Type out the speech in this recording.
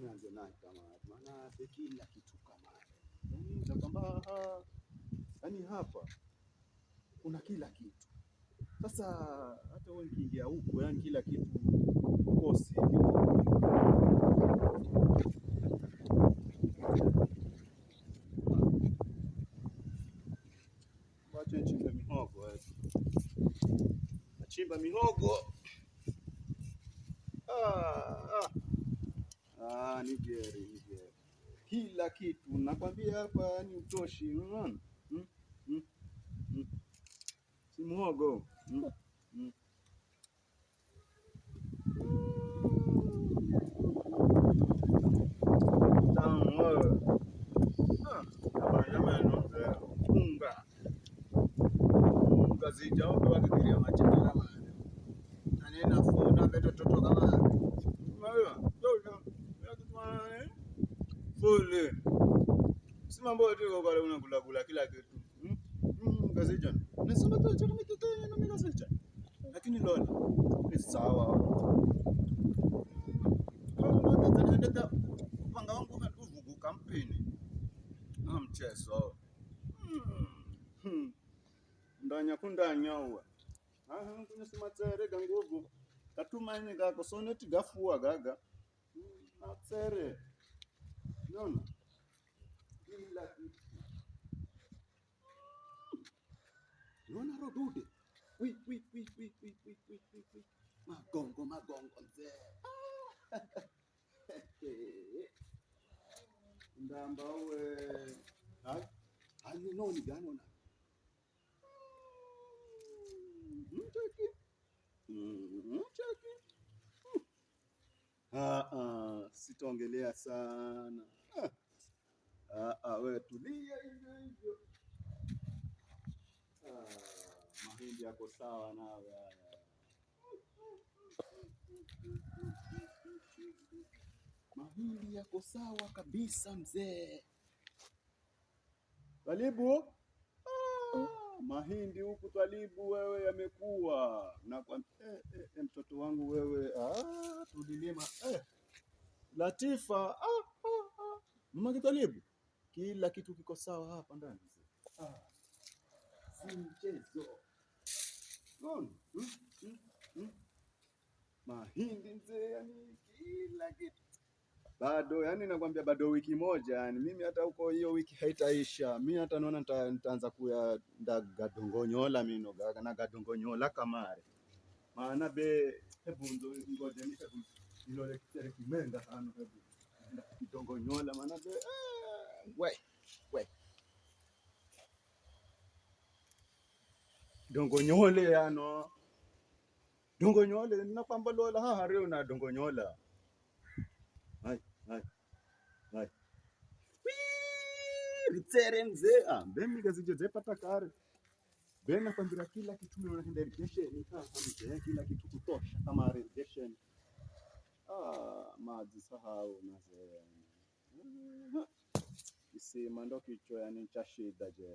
nianze naye kama maana kila kitu kama yani nitakwambia yani hapa kuna kila kitu. Sasa hata wewe ukiingia huko yani kila kitu kosi. Wacha nchimbe mihogo nachimba mihogo. Nigeri kila kitu nakwambia hapa yani utoshi. Si muhogo unga zijaombe wakikiria machana anena funa beto toto kama fule si mambo yote kwa unakula kila kitu gazija nasema tu chakula mitoto na mimi gazija lakini lola ni sawa ndio panga wangu uvugu kampeni na mchezo ndanya kundanya uwa kunya simatsere ganguvu katumaini kako soneti gafua gaga matsere yona kila kitu yona rodude wi magongo mzee ndamba uwe hani noni ganona mcheki sitaongelea sana. Wewe tulia hivyo. Mahindi yako sawa nawe haya. Mahindi yako sawa kabisa mzee. Twalibu? Mahindi huku Twalibu wewe yamekuwa. Na kwa mtoto wangu wewe tulilima Latifa mama Twalibu. Kila kitu kiko sawa hapa ndani mzee. Si mchezo. Mahindi mzee yani kila kitu. Bado yani nakwambia bado wiki moja yani mimi hata huko hiyo wiki haitaisha. Mimi hata naona nitaanza kuya gadongonyola mino na gadongonyola kamare. Maana be hebu ngoja nilole kimenda sana hebu. Gadongonyola maana be we dongonyole yano. Dongonyole ninakwamba lola hare una dongonyole. Hai. Ritsere mzee mbemi gazijo zepata kare. Bena kwambira kila kitu mimi unaenda irrigation kama kila kitu kutosha kama irrigation. Maji sahau mzee. Isima ndo kichwa yani cha shida je.